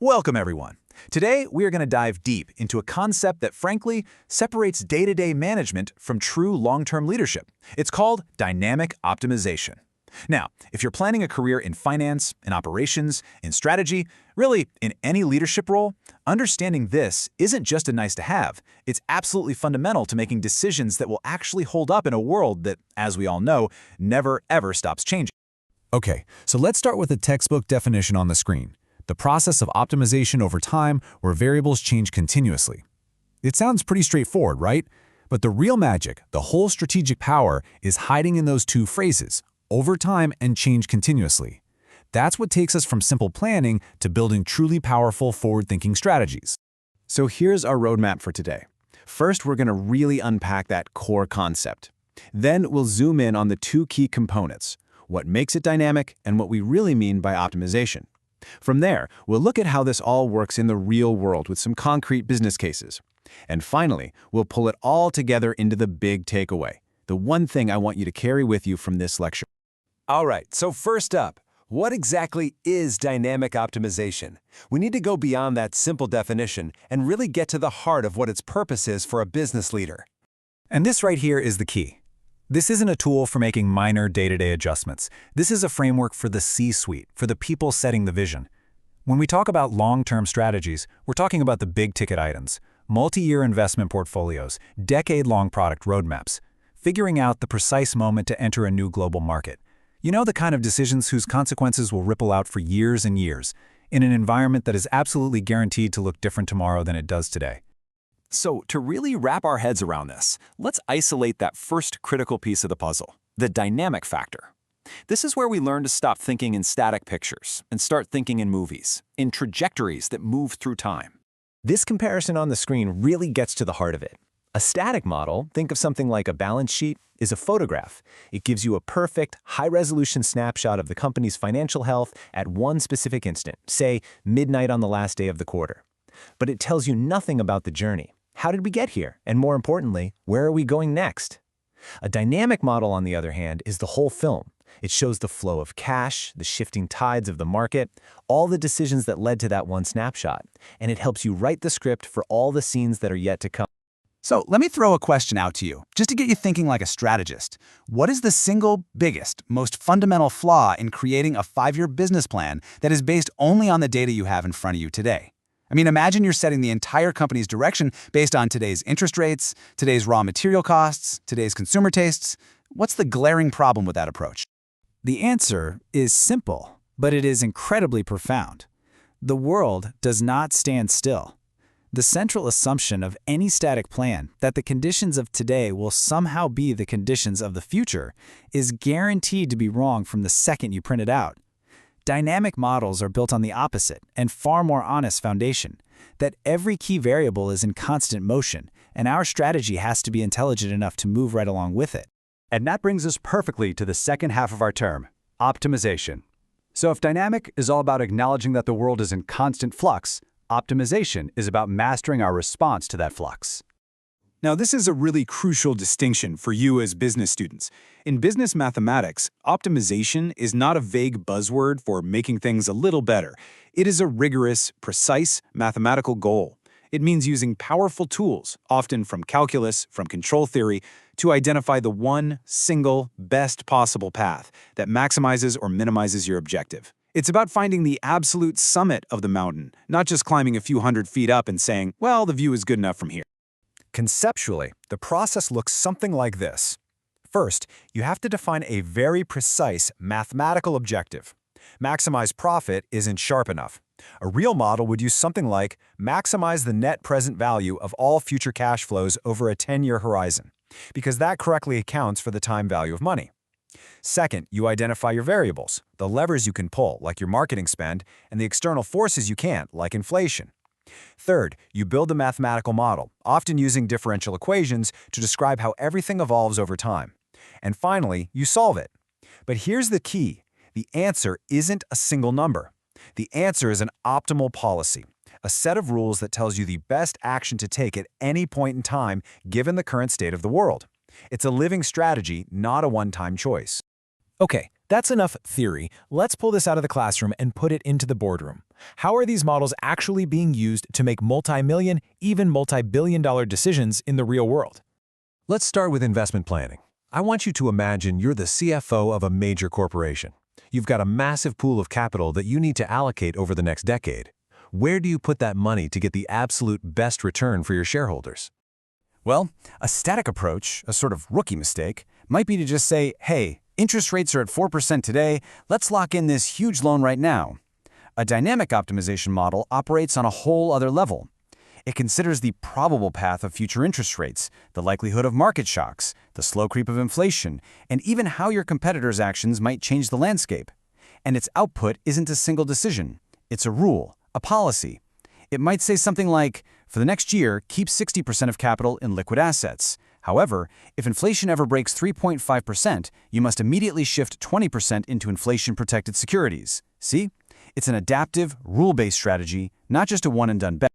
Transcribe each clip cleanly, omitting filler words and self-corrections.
Welcome, everyone. Today, we are going to dive deep into a concept that, frankly, separates day-to-day management from true long-term leadership. It's called dynamic optimization. Now, if you're planning a career in finance, in operations, in strategy, really in any leadership role, understanding this isn't just a nice-to-have. It's absolutely fundamental to making decisions that will actually hold up in a world that, as we all know, never ever stops changing. Okay, so let's start with the textbook definition on the screen. The process of optimization over time where variables change continuously. It sounds pretty straightforward, right? But the real magic, the whole strategic power, is hiding in those two phrases, over time and change continuously. That's what takes us from simple planning to building truly powerful forward-thinking strategies. So here's our roadmap for today. First, we're going to really unpack that core concept. Then we'll zoom in on the two key components, what makes it dynamic and what we really mean by optimization. From there, we'll look at how this all works in the real world with some concrete business cases. And finally, we'll pull it all together into the big takeaway, the one thing I want you to carry with you from this lecture. All right, so first up, what exactly is dynamic optimization? We need to go beyond that simple definition and really get to the heart of what its purpose is for a business leader. And this right here is the key. This isn't a tool for making minor day-to-day adjustments. This is a framework for the C-suite, for the people setting the vision. When we talk about long-term strategies, we're talking about the big-ticket items, multi-year investment portfolios, decade-long product roadmaps, figuring out the precise moment to enter a new global market. You know, the kind of decisions whose consequences will ripple out for years and years, in an environment that is absolutely guaranteed to look different tomorrow than it does today. So, to really wrap our heads around this, let's isolate that first critical piece of the puzzle, the dynamic factor. This is where we learn to stop thinking in static pictures and start thinking in movies, in trajectories that move through time. This comparison on the screen really gets to the heart of it. A static model, think of something like a balance sheet, is a photograph. It gives you a perfect, high-resolution snapshot of the company's financial health at one specific instant, say midnight on the last day of the quarter. But it tells you nothing about the journey. How did we get here? And more importantly, where are we going next? A dynamic model, on the other hand, is the whole film. It shows the flow of cash, the shifting tides of the market, all the decisions that led to that one snapshot, and it helps you write the script for all the scenes that are yet to come. So let me throw a question out to you, just to get you thinking like a strategist. What is the single biggest, most fundamental flaw in creating a 5-year business plan that is based only on the data you have in front of you today? I mean, imagine you're setting the entire company's direction based on today's interest rates, today's raw material costs, today's consumer tastes. What's the glaring problem with that approach? The answer is simple, but it is incredibly profound. The world does not stand still. The central assumption of any static plan, that the conditions of today will somehow be the conditions of the future, is guaranteed to be wrong from the second you print it out. Dynamic models are built on the opposite and far more honest foundation, that every key variable is in constant motion, and our strategy has to be intelligent enough to move right along with it. And that brings us perfectly to the second half of our term, optimization. So if dynamic is all about acknowledging that the world is in constant flux, optimization is about mastering our response to that flux. Now, this is a really crucial distinction for you as business students. In business mathematics, optimization is not a vague buzzword for making things a little better. It is a rigorous, precise mathematical goal. It means using powerful tools, often from calculus, from control theory, to identify the one, single, best possible path that maximizes or minimizes your objective. It's about finding the absolute summit of the mountain, not just climbing a few hundred feet up and saying, well, the view is good enough from here. Conceptually, the process looks something like this. First, you have to define a very precise mathematical objective. Maximize profit isn't sharp enough. A real model would use something like maximize the net present value of all future cash flows over a 10-year horizon, because that correctly accounts for the time value of money. Second, you identify your variables, the levers you can pull, like your marketing spend, and the external forces you can't, like inflation. Third, you build a mathematical model, often using differential equations to describe how everything evolves over time. And finally, you solve it. But here's the key. The answer isn't a single number. The answer is an optimal policy, a set of rules that tells you the best action to take at any point in time given the current state of the world. It's a living strategy, not a one-time choice. Okay, That's enough theory. Let's pull this out of the classroom and put it into the boardroom. How are these models actually being used to make multi-million, even multi-billion-dollar decisions in the real world? Let's start with investment planning. I want you to imagine you're the CFO of a major corporation. You've got a massive pool of capital that you need to allocate over the next decade. Where do you put that money to get the absolute best return for your shareholders? Well, a static approach, a sort of rookie mistake, might be to just say, hey, interest rates are at 4% today, let's lock in this huge loan right now. A dynamic optimization model operates on a whole other level. It considers the probable path of future interest rates, the likelihood of market shocks, the slow creep of inflation, and even how your competitors' actions might change the landscape. And its output isn't a single decision. It's a rule, a policy. It might say something like, for the next year, keep 60% of capital in liquid assets. However, if inflation ever breaks 3.5%, you must immediately shift 20% into inflation-protected securities. See? It's an adaptive, rule-based strategy, not just a one-and-done bet.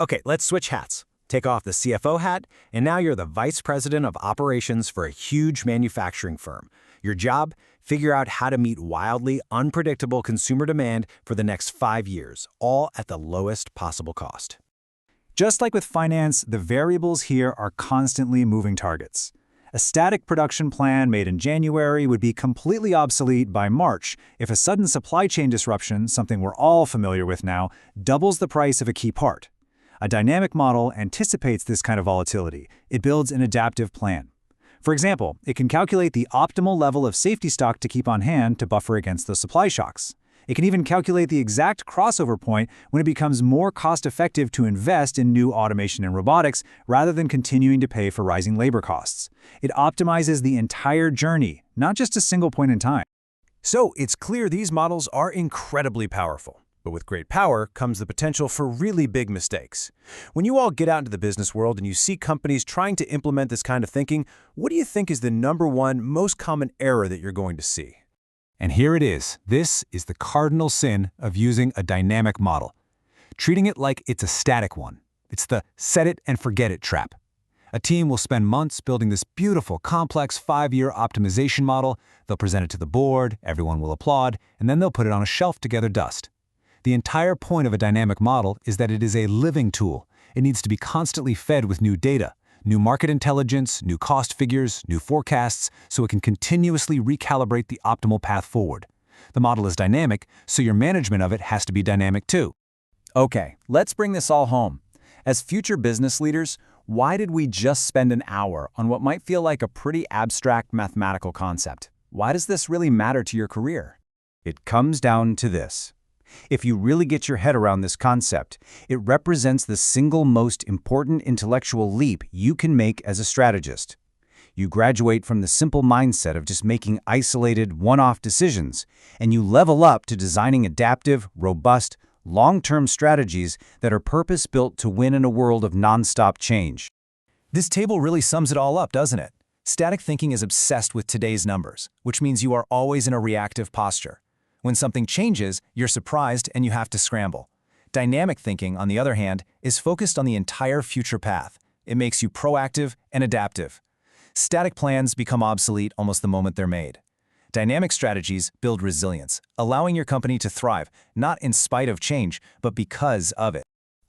Okay, let's switch hats. Take off the CFO hat, and now you're the vice president of operations for a huge manufacturing firm. Your job? Figure out how to meet wildly unpredictable consumer demand for the next 5 years, all at the lowest possible cost. Just like with finance, the variables here are constantly moving targets. A static production plan made in January would be completely obsolete by March if a sudden supply chain disruption, something we're all familiar with now, doubles the price of a key part. A dynamic model anticipates this kind of volatility. It builds an adaptive plan. For example, it can calculate the optimal level of safety stock to keep on hand to buffer against the supply shocks. It can even calculate the exact crossover point when it becomes more cost-effective to invest in new automation and robotics rather than continuing to pay for rising labor costs. It optimizes the entire journey, not just a single point in time. So it's clear these models are incredibly powerful. But with great power comes the potential for really big mistakes. When you all get out into the business world and you see companies trying to implement this kind of thinking, what do you think is the #1 most common error that you're going to see? And here it is. This is the cardinal sin of using a dynamic model. Treating it like it's a static one. It's the set it and forget it trap. A team will spend months building this beautiful, complex 5-year optimization model. They'll present it to the board, everyone will applaud, and then they'll put it on a shelf to gather dust. The entire point of a dynamic model is that it is a living tool. It needs to be constantly fed with new data, new market intelligence, new cost figures, new forecasts, so it can continuously recalibrate the optimal path forward. The model is dynamic, so your management of it has to be dynamic too. Okay, let's bring this all home. As future business leaders, why did we just spend an hour on what might feel like a pretty abstract mathematical concept? Why does this really matter to your career? It comes down to this. If you really get your head around this concept, it represents the single most important intellectual leap you can make as a strategist. You graduate from the simple mindset of just making isolated, one-off decisions, and you level up to designing adaptive, robust, long-term strategies that are purpose-built to win in a world of non-stop change. This table really sums it all up, doesn't it? Static thinking is obsessed with today's numbers, which means you are always in a reactive posture. When something changes, you're surprised and you have to scramble. Dynamic thinking, on the other hand, is focused on the entire future path. It makes you proactive and adaptive. Static plans become obsolete almost the moment they're made. Dynamic strategies build resilience, allowing your company to thrive, not in spite of change, but because of it.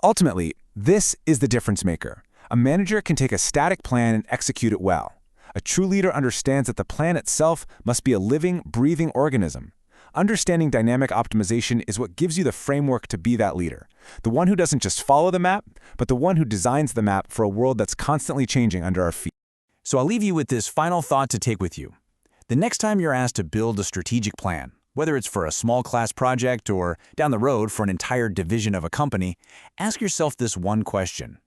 Ultimately, this is the difference maker. A manager can take a static plan and execute it well. A true leader understands that the plan itself must be a living, breathing organism. Understanding dynamic optimization is what gives you the framework to be that leader. The one who doesn't just follow the map, but the one who designs the map for a world that's constantly changing under our feet. So I'll leave you with this final thought to take with you. The next time you're asked to build a strategic plan, whether it's for a small class project or down the road for an entire division of a company, ask yourself this one question.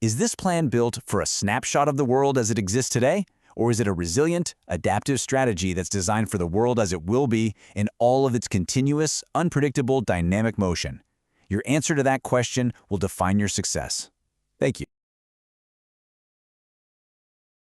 Is this plan built for a snapshot of the world as it exists today? Or is it a resilient, adaptive strategy that's designed for the world as it will be in all of its continuous, unpredictable, dynamic motion? Your answer to that question will define your success. Thank you.